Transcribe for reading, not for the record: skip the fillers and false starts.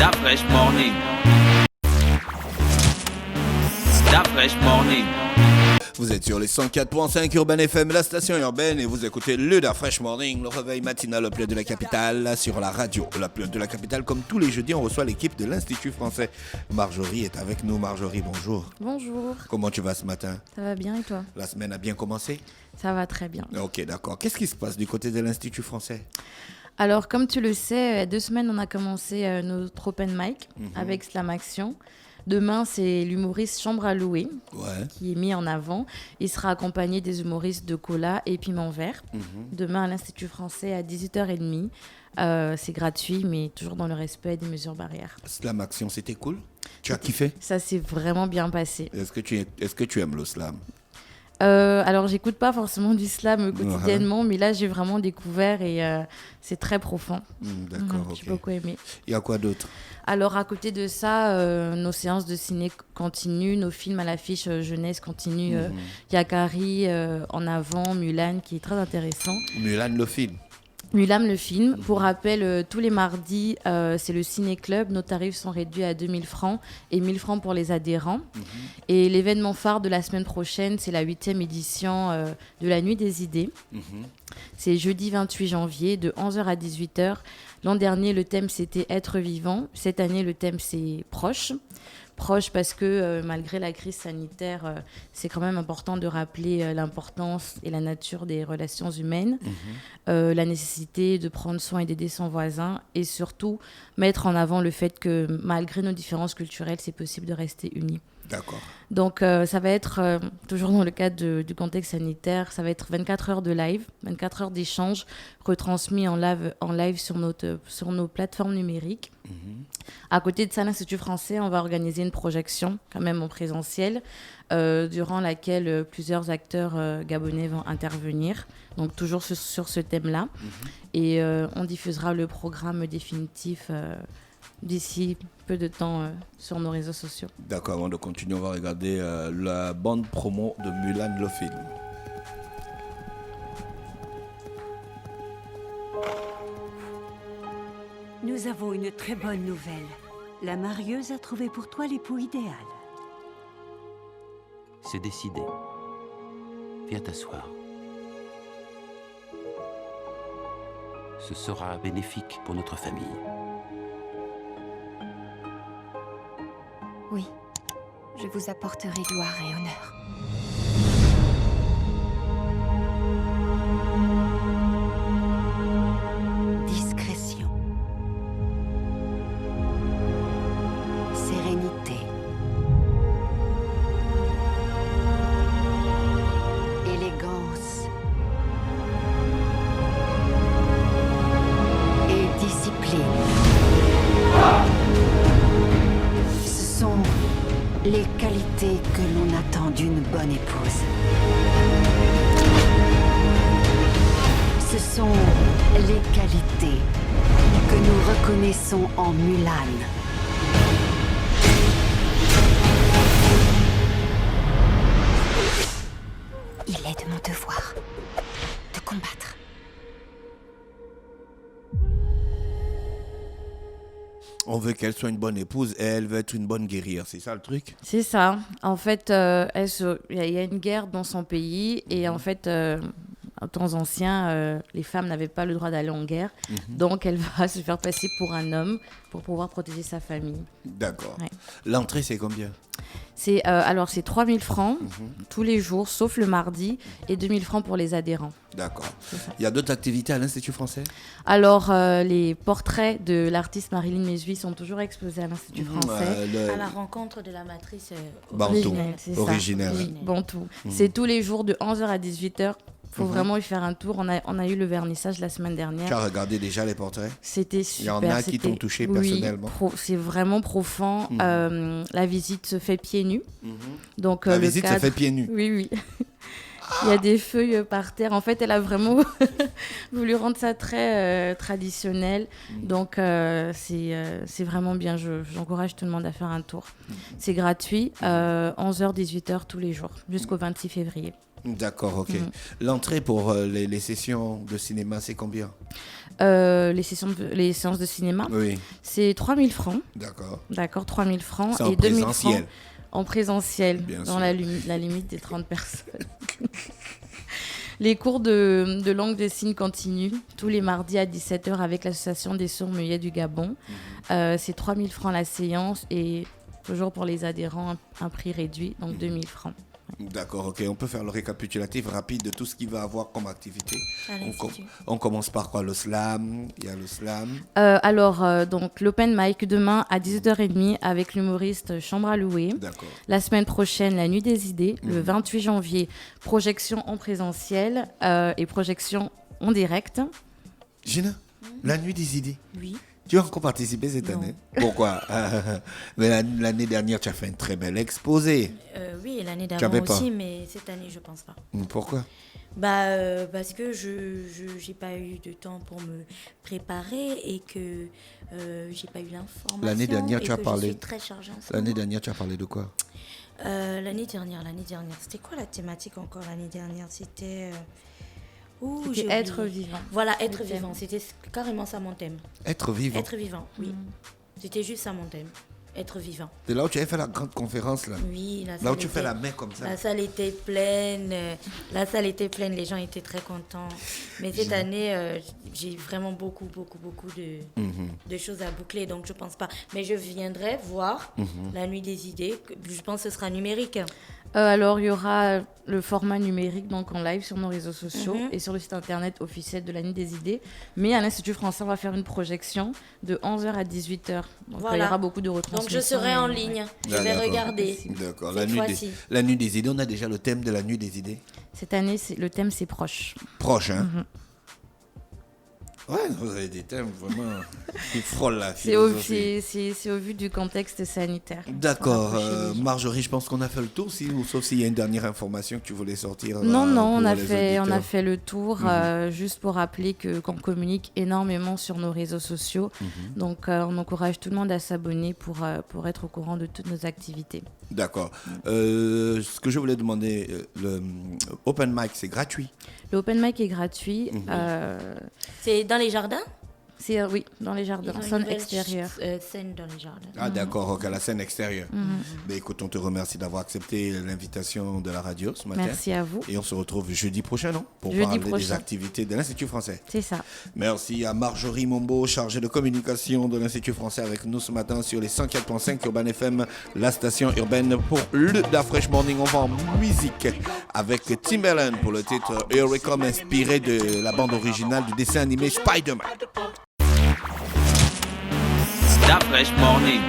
La Fresh Morning. La Fresh Morning. Vous êtes sur les 104.5 Urban FM, la station urbaine, et vous écoutez le Da Fresh Morning, le réveil matinal au plus de la capitale, sur la radio. La plus de la capitale, comme tous les jeudis, on reçoit l'équipe de l'Institut français. Marjorie est avec nous. Marjorie, bonjour. Bonjour. Comment tu vas ce matin? Ça va bien et toi? La semaine a bien commencé? Ça va très bien. Ok, d'accord. Qu'est-ce qui se passe du côté de l'Institut français? Alors, comme tu le sais, il y a 2 semaines, on a commencé notre open mic avec Slam Action. Demain, c'est l'humoriste Chambre à louer qui est mis en avant. Il sera accompagné des humoristes de Cola et Piment Vert. Demain, à l'Institut français, à 18h30. C'est gratuit, mais toujours dans le respect des mesures barrières. Slam Action, c'était cool? Tu as kiffé? Ça s'est vraiment bien passé. Est-ce que tu aimes le slam? Alors, j'écoute pas forcément du slam quotidiennement, mais là, j'ai vraiment découvert et c'est très profond. D'accord, ok. J'ai beaucoup aimé. Il y a quoi d'autre? Alors, à côté de ça, nos séances de ciné continuent, nos films à l'affiche jeunesse continuent. Il y a Carrie en avant, Mulan, qui est très intéressant. Mulan, le film. Mulan, le film. Pour rappel, tous les mardis, c'est le ciné-club. Nos tarifs sont réduits à 2000 francs et 1000 francs pour les adhérents. Et l'événement phare de la semaine prochaine, c'est la 8e édition de la Nuit des idées. C'est jeudi 28 janvier, de 11h à 18h. L'an dernier, le thème, c'était « Être vivant ». Cette année, le thème, c'est « Proche ». Proche parce que malgré la crise sanitaire, c'est quand même important de rappeler l'importance et la nature des relations humaines, la nécessité de prendre soin et d'aider son voisin et surtout mettre en avant le fait que malgré nos différences culturelles, c'est possible de rester unis. D'accord. Donc ça va être, toujours dans le cadre du contexte sanitaire, ça va être 24 heures de live, 24 heures d'échange retransmis en live sur nos plateformes numériques. À côté de ça, l'Institut français, on va organiser une projection quand même en présentiel durant laquelle plusieurs acteurs gabonais vont intervenir, donc toujours sur ce thème-là. Et on diffusera le programme définitif d'ici peu de temps sur nos réseaux sociaux. D'accord, avant de continuer, on va regarder la bande promo de Mulan le film. Nous avons une très bonne nouvelle. La marieuse a trouvé pour toi l'époux idéal. C'est décidé. Viens t'asseoir. Ce sera bénéfique pour notre famille. Oui, je vous apporterai gloire et honneur. Discrétion. Sérénité. Élégance. Et discipline. Ce sont les qualités que l'on attend d'une bonne épouse. Ce sont les qualités que nous reconnaissons en Mulan. Il est de mon devoir de combattre. On veut qu'elle soit une bonne épouse et elle veut être une bonne guerrière, c'est ça le truc? C'est ça. En fait, il y a une guerre dans son pays et en fait, en temps anciens, les femmes n'avaient pas le droit d'aller en guerre. Donc, elle va se faire passer pour un homme pour pouvoir protéger sa famille. D'accord. Ouais. L'entrée, c'est combien? C'est 3000 francs tous les jours, sauf le mardi, et 2000 francs pour les adhérents. D'accord. Il y a d'autres activités à l'Institut français? Alors, les portraits de l'artiste Marilyn Mesui sont toujours exposés à l'Institut français. À la rencontre de la matrice Bantou. C'est ça. Originelle. Oui, Bantou. C'est tous les jours de 11h à 18h. Il faut vraiment y faire un tour. On a eu le vernissage la semaine dernière. Tu as regardé déjà les portraits? C'était super. Il y en a qui t'ont touché personnellement? Oui, c'est vraiment profond. La visite se fait pieds nus. Donc, La le visite se fait pieds nus? Oui, oui. Il y a des feuilles par terre. En fait, elle a vraiment voulu rendre ça très traditionnel. Donc, c'est vraiment bien. J'encourage tout le monde à faire un tour. C'est gratuit, 11h, 18h tous les jours, jusqu'au 26 février. D'accord, ok. L'entrée pour les sessions de cinéma, c'est combien? Les séances de cinéma, Oui, c'est 3 000 francs. d'accord. D'accord, 3 000 francs. C'est en et 2 000 présentiel. francs en présentiel, Bien dans sûr. la limite des 30 personnes. Les cours de langue des signes continuent tous les mardis à 17h avec l'association des sourds muets du Gabon. C'est 3 000 francs la séance et toujours pour les adhérents, un prix réduit, donc 2 000 francs. D'accord, ok. On peut faire le récapitulatif rapide de tout ce qu'il va avoir comme activité. À l'Institut. On commence par quoi? Le slam. Il y a le slam. Donc l'open mic demain à 18h30 avec l'humoriste Chambre à louer. D'accord. La semaine prochaine, la nuit des idées. Le 28 janvier, projection en présentiel et projection en direct. Gina, la nuit des idées. Oui. Tu as encore participé cette année? Pourquoi? Mais l'année dernière, tu as fait un très bel exposé. Oui, et l'année avais d'avant pas. aussi, mais cette année, je pense pas. Pourquoi? Parce que je j'ai pas eu de temps pour me préparer et que j'ai pas eu l'information. L'année dernière, tu as parlé. Je suis très chargée en ce L'année moment. dernière, tu as parlé de quoi? L'année dernière. C'était quoi la thématique encore l'année dernière? C'était C'était j'ai être oublié. vivant. Voilà, être Le thème. vivant. C'était carrément ça mon thème. Être vivant. Être vivant, oui. C'était juste ça mon thème. Être vivant. C'est là où tu avais fait la grande conférence, là. Oui, Là où tu fais la main comme ça. La salle était pleine. La salle était pleine. Les gens étaient très contents. Mais cette année, j'ai vraiment beaucoup de choses à boucler. Donc, je pense pas. Mais je viendrai voir la nuit des idées. Je pense que ce sera numérique. Alors, il y aura le format numérique donc en live sur nos réseaux sociaux et sur le site internet officiel de la Nuit des Idées. Mais à l'Institut français, on va faire une projection de 11h à 18h. Donc, il y aura beaucoup de retransmissions. Donc, je serai en ligne. Je vais d'accord. regarder. D'accord. Cette fois-ci. La nuit des idées, on a déjà le thème de la nuit des idées. Cette année, le thème, c'est proche. Proche, hein? Ouais, vous avez des thèmes vraiment qui frôlent la C'est au, philosophie. c'est au vu du contexte sanitaire. D'accord. Rapprocher les gens. Marjorie, je pense qu'on a fait le tour, sauf s'il y a une dernière information que tu voulais sortir. Non, on pour a les fait auditeurs. le tour, juste pour rappeler qu'on communique énormément sur nos réseaux sociaux. Donc, on encourage tout le monde à s'abonner pour être au courant de toutes nos activités. D'accord. Ce que je voulais demander, le open mic, c'est gratuit. L'open mic est gratuit. C'est dans les jardins? Oui, dans les jardins, Ils ont une scène nouvelle extérieure. Scène dans les jardins. Ah d'accord, ok, à la scène extérieure. Ben, écoute, on te remercie d'avoir accepté l'invitation de la radio ce matin. Merci à vous. Et on se retrouve jeudi prochain, non? Pour Jeudi parler des prochain. activités de l'Institut français. C'est ça. Merci à Marjorie Mombo, chargée de communication de l'Institut français avec nous ce matin sur les 104.5 Urban FM, la station urbaine pour le Da Fresh Morning. On va en musique avec Timbaland pour le titre Here We Come, inspiré de la bande originale du dessin animé Spider-Man. Da Fresh Morning.